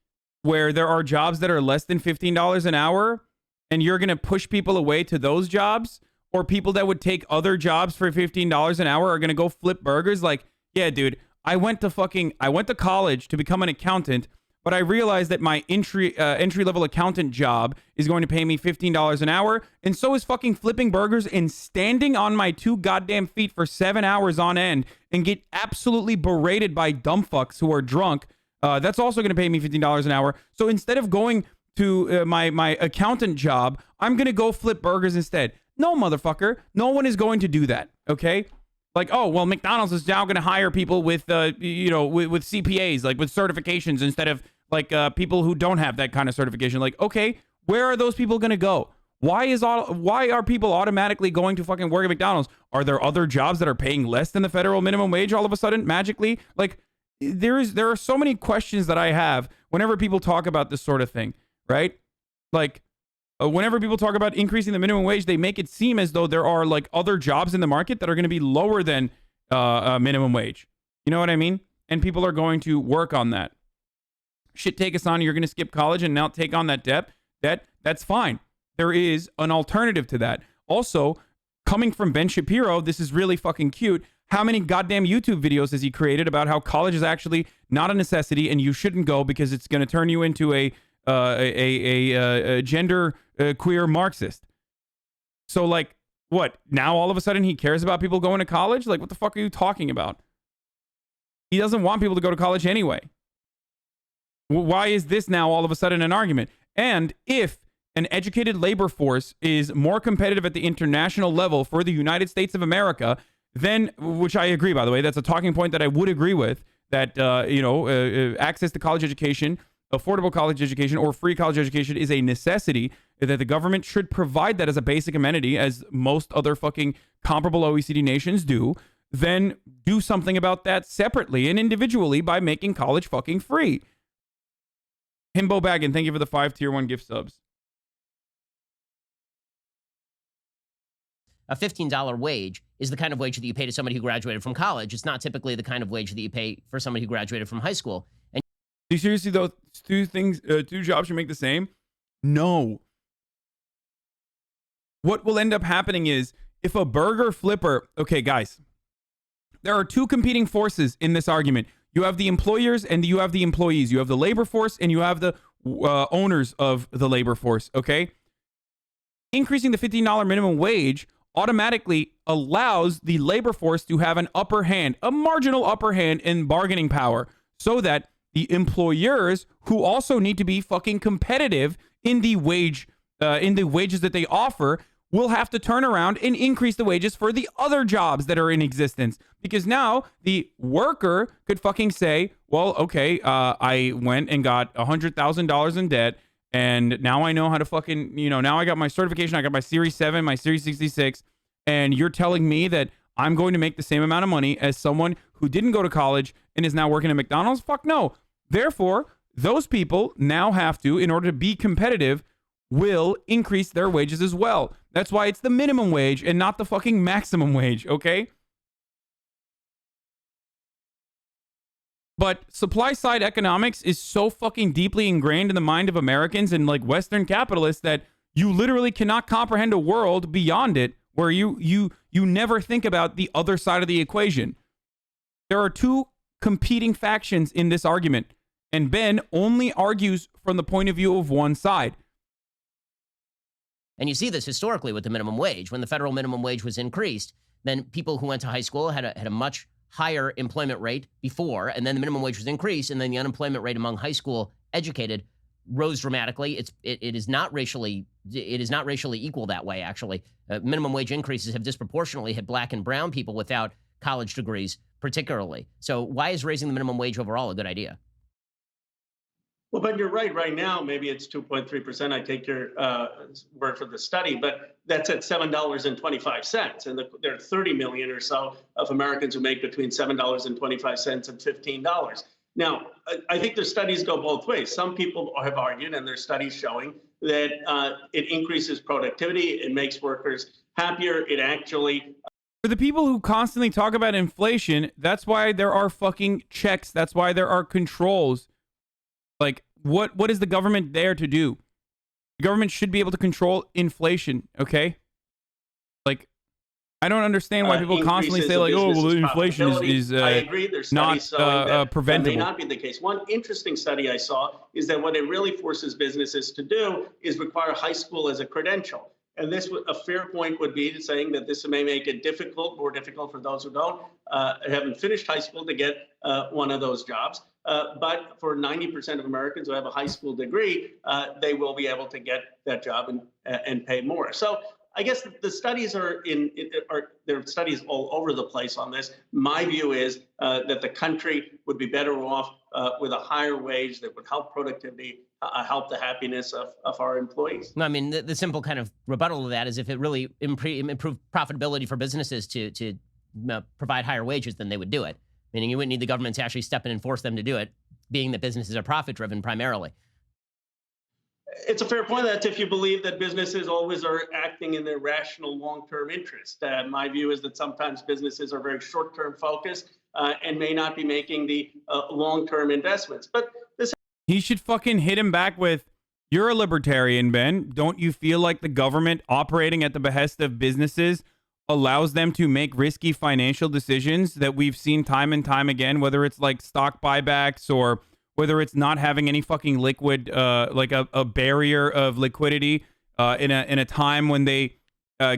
where there are jobs that are less than $15 an hour, and you're going to push people away to those jobs, or people that would take other jobs for $15 an hour are going to go flip burgers. Like, yeah, dude, I went to college to become an accountant, but I realized that my entry level accountant job is going to pay me $15 an hour, and so is fucking flipping burgers and standing on my 2 goddamn feet for 7 hours on end and get absolutely berated by dumb fucks who are drunk. That's also going to pay me $15 an hour. So instead of going to my accountant job, I'm going to go flip burgers instead. No, motherfucker. No one is going to do that. Okay. Like, oh, well, McDonald's is now going to hire people with CPAs, like with certifications, instead of like people who don't have that kind of certification. Like, okay, where are those people going to go? Why are people automatically going to fucking work at McDonald's? Are there other jobs that are paying less than the federal minimum wage all of a sudden, magically? Like, there are so many questions that I have whenever people talk about this sort of thing, right? Like, whenever people talk about increasing the minimum wage, they make it seem as though there are like other jobs in the market that are going to be lower than minimum wage. You know what I mean? And people are going to work on that. Shit, take us on. You're going to skip college and now take on that debt. That's fine. There is an alternative to that. Also, coming from Ben Shapiro, this is really fucking cute. How many goddamn YouTube videos has he created about how college is actually not a necessity and you shouldn't go because it's going to turn you into a gender queer Marxist? So like, what? Now all of a sudden he cares about people going to college? Like, what the fuck are you talking about? He doesn't want people to go to college anyway. Why is this now all of a sudden an argument? And if an educated labor force is more competitive at the international level for the United States of America, then, which I agree, by the way, that's a talking point that I would agree with, that, access to college education, affordable college education, or free college education is a necessity, that the government should provide that as a basic amenity, as most other fucking comparable OECD nations do, then do something about that separately and individually by making college fucking free. Himbo Baggin, thank you for the 5 tier 1 gift subs. A $15 wage is the kind of wage that you pay to somebody who graduated from college. It's not typically the kind of wage that you pay for somebody who graduated from high school. And do you seriously, those two jobs should make the same? No. What will end up happening is, if a burger flipper, okay, guys, there are two competing forces in this argument. You have the employers and you have the employees. You have the labor force and you have the owners of the labor force, okay? Increasing the $15 minimum wage automatically allows the labor force to have an upper hand, a marginal upper hand in bargaining power, so that the employers, who also need to be fucking competitive in the wages that they offer, will have to turn around and increase the wages for the other jobs that are in existence. Because now the worker could fucking say, well, okay, I went and got $100,000 in debt, and now I know how to fucking, now I got my certification, I got my Series 7, my Series 66, and you're telling me that I'm going to make the same amount of money as someone who didn't go to college and is now working at McDonald's? Fuck no. Therefore, those people now have to, in order to be competitive, will increase their wages as well. That's why it's the minimum wage and not the fucking maximum wage, okay? But supply side economics is so fucking deeply ingrained in the mind of Americans and like Western capitalists that you literally cannot comprehend a world beyond it where you never think about the other side of the equation. There are two competing factions in this argument, and Ben only argues from the point of view of one side. And you see this historically with the minimum wage. When the federal minimum wage was increased, then people who went to high school had a much higher employment rate before, and then the minimum wage was increased, and then the unemployment rate among high school educated rose dramatically. It is not racially equal that way, actually. Minimum wage increases have disproportionately hit black and brown people without college degrees, particularly. So why is raising the minimum wage overall a good idea? Well, but you're right. Right now, maybe it's 2.3%. I take your word for the study, but that's at $7.25. And there are 30 million or so of Americans who make between $7.25 and $15. Now, I think their studies go both ways. Some people have argued, and there's studies showing that it increases productivity, it makes workers happier, it actually... For the people who constantly talk about inflation, that's why there are fucking checks. That's why there are controls. Like, what is the government there to do? The government should be able to control inflation, okay? Like, I don't understand why people constantly say, like, oh, well, inflation is I agree. There's studies showing that preventable. That may not be the case. One interesting study I saw is that what it really forces businesses to do is require high school as a credential. And this a fair point would be saying that this may make it more difficult for those who haven't finished high school to get one of those jobs. But for 90% of Americans who have a high school degree, they will be able to get that job and pay more. So I guess the studies there are studies all over the place on this. My view is that the country would be better off with a higher wage that would help productivity, help the happiness of our employees. I mean, the simple kind of rebuttal to that is if it really improved profitability for businesses to provide higher wages, then they would do it. Meaning you wouldn't need the government to actually step in and force them to do it, being that businesses are profit-driven primarily. It's a fair point. That's if you believe that businesses always are acting in their rational long-term interest. My view is that sometimes businesses are very short-term focused and may not be making the long-term investments. But he should fucking hit him back with, you're a libertarian, Ben. Don't you feel like the government operating at the behest of businesses allows them to make risky financial decisions that we've seen time and time again, whether it's like stock buybacks or whether it's not having any fucking liquid, like a barrier of liquidity in a time when they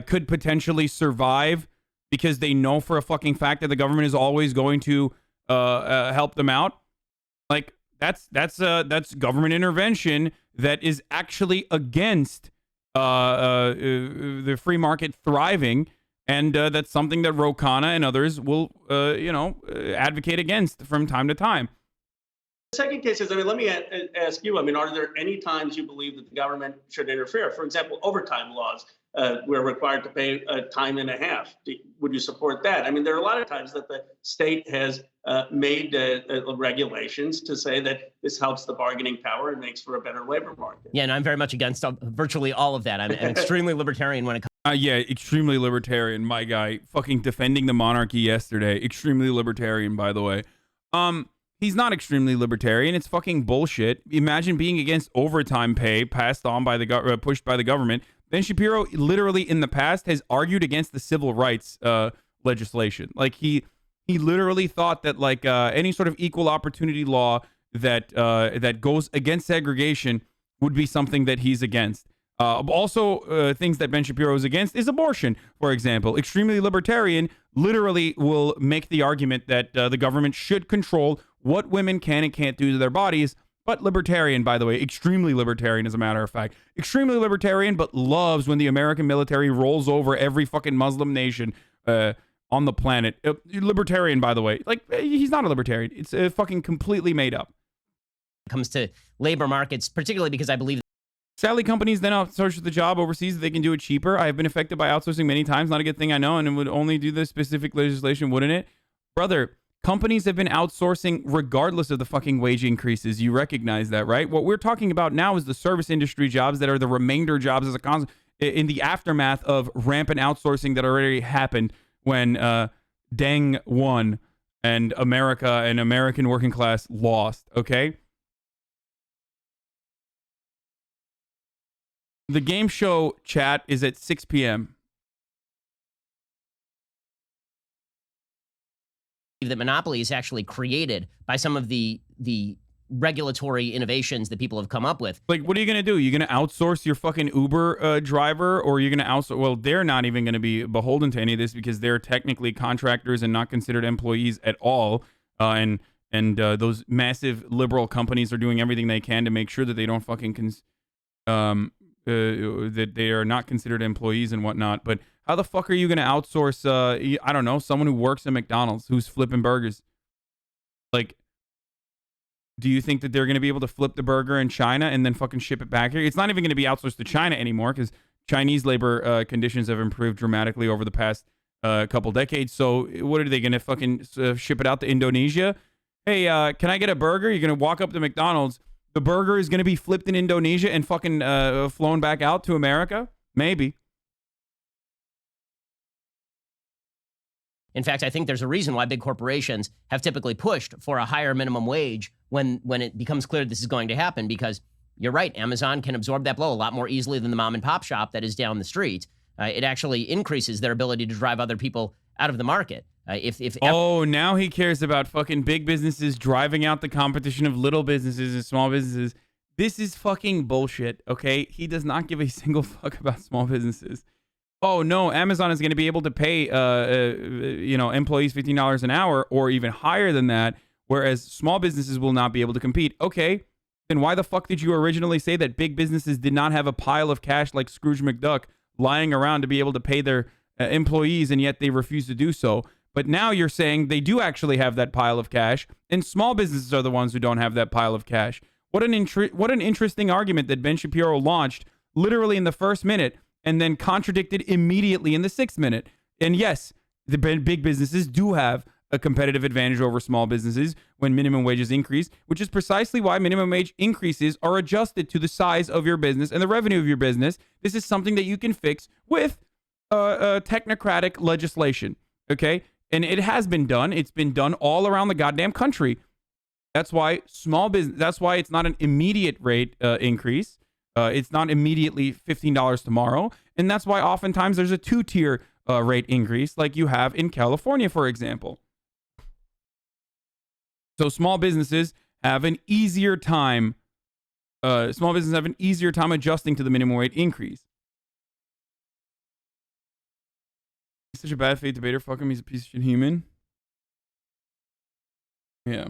could potentially survive because they know for a fucking fact that the government is always going to help them out. Like that's government intervention that is actually against the free market thriving. And that's something that Ro Khanna and others will, advocate against from time to time. The second case is, let me ask you, are there any times you believe that the government should interfere? For example, overtime laws, we're required to pay time and a half. Would you support that? There are a lot of times that the state has made regulations to say that this helps the bargaining power and makes for a better labor market. Yeah, and I'm very much against virtually all of that. I'm extremely libertarian when it comes. Yeah, extremely libertarian, my guy. Fucking defending the monarchy yesterday. Extremely libertarian, by the way. He's not extremely libertarian. It's fucking bullshit. Imagine being against overtime pay pushed by the government. Ben Shapiro literally in the past has argued against the civil rights legislation. Like he literally thought that like any sort of equal opportunity law that goes against segregation would be something that he's against. Also, things that Ben Shapiro is against is abortion, for example. Extremely libertarian literally will make the argument that the government should control what women can and can't do to their bodies. But libertarian, by the way, extremely libertarian, as a matter of fact. Extremely libertarian, but loves when the American military rolls over every fucking Muslim nation on the planet. Libertarian, by the way. Like, he's not a libertarian. It's fucking completely made up. It comes to labor markets, particularly because I believe sadly, companies then outsource the job overseas if they can do it cheaper. I have been affected by outsourcing many times. Not a good thing, I know, and it would only do this specific legislation, wouldn't it? Brother, companies have been outsourcing regardless of the fucking wage increases. You recognize that, right? What we're talking about now is the service industry jobs that are the remainder jobs as a in the aftermath of rampant outsourcing that already happened when Deng won and America and American working class lost, okay? The game show chat is at 6 p.m. that monopoly is actually created by some of the regulatory innovations that people have come up with. Like, what are you going to do? You're going to outsource your fucking Uber driver, or you're going to outsource? Well, they're not even going to be beholden to any of this because they're technically contractors and not considered employees at all. And those massive liberal companies are doing everything they can to make sure that they don't fucking that they are not considered employees and whatnot. But how the fuck are you going to outsource, I don't know, someone who works at McDonald's who's flipping burgers? Like, do you think that they're going to be able to flip the burger in China and then fucking ship it back here? It's not even going to be outsourced to China anymore because Chinese labor conditions have improved dramatically over the past couple decades. So what are they going to fucking ship it out to Indonesia? Hey, can I get a burger? You're going to walk up to McDonald's. The burger is going to be flipped in Indonesia and fucking flown back out to America? Maybe. In fact, I think there's a reason why big corporations have typically pushed for a higher minimum wage when it becomes clear this is going to happen, because you're right, Amazon can absorb that blow a lot more easily than the mom and pop shop that is down the street. It actually increases their ability to drive other people out of the market. Oh, now he cares about fucking big businesses driving out the competition of little businesses and small businesses. This is fucking bullshit, okay? He does not give a single fuck about small businesses. Oh, no, Amazon is going to be able to pay, employees $15 an hour or even higher than that, whereas small businesses will not be able to compete. Okay, then why the fuck did you originally say that big businesses did not have a pile of cash like Scrooge McDuck lying around to be able to pay their employees, and yet they refuse to do so? But now you're saying they do actually have that pile of cash, and small businesses are the ones who don't have that pile of cash. What an interesting argument that Ben Shapiro launched literally in the first minute and then contradicted immediately in the 6th minute. And yes, the big businesses do have a competitive advantage over small businesses when minimum wages increase, which is precisely why minimum wage increases are adjusted to the size of your business and the revenue of your business. This is something that you can fix with technocratic legislation, okay? And it has been done. It's been done all around the goddamn country. That's why that's why it's not an immediate rate increase. It's not immediately $15 tomorrow. And that's why oftentimes there's a 2-tier rate increase like you have in California, for example. So small businesses have an easier time. Adjusting to the minimum wage increase. He's such a bad faith debater. Fuck him. He's a piece of shit human. Yeah.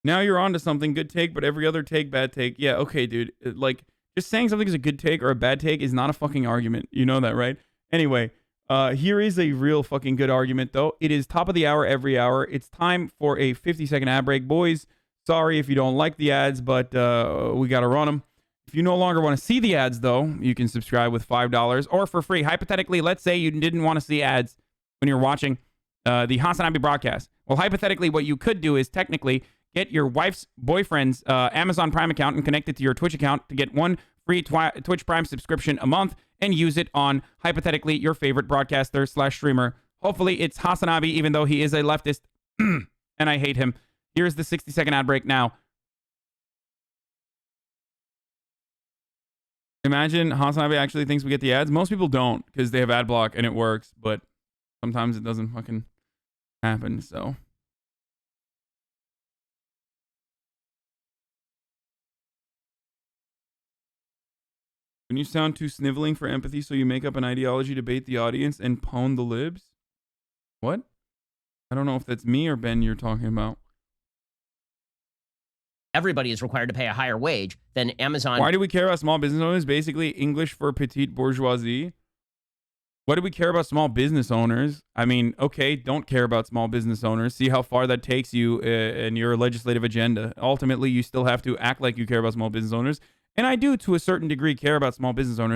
Now you're on to something. Good take, but every other take, bad take. Yeah, okay, dude. Like, just saying something is a good take or a bad take is not a fucking argument. You know that, right? Anyway, here is a real fucking good argument, though. It is top of the hour every hour. It's time for a 50-second ad break. Boys, sorry if you don't like the ads, but we got to run them. If you no longer want to see the ads, though, you can subscribe with $5 or for free. Hypothetically, let's say you didn't want to see ads when you're watching the Hasanabi broadcast. Well, hypothetically, what you could do is technically get your wife's boyfriend's Amazon Prime account and connect it to your Twitch account to get one free Twitch Prime subscription a month and use it on, hypothetically, your favorite broadcaster / streamer. Hopefully, it's Hasanabi, even though he is a leftist and I hate him. Here's the 60-second ad break now. Imagine Hasanabi actually thinks we get the ads. Most people don't because they have ad block and it works, but sometimes it doesn't fucking happen, so... When you sound too sniveling for empathy, so you make up an ideology to bait the audience and pwn the libs? What? I don't know if that's me or Ben you're talking about. Everybody is required to pay a higher wage than Amazon. Why do we care about small business owners? Basically, English for petite bourgeoisie. Why do we care about small business owners? I mean, okay, don't care about small business owners. See how far that takes you in your legislative agenda. Ultimately, you still have to act like you care about small business owners. And I do, to a certain degree, care about small business owners.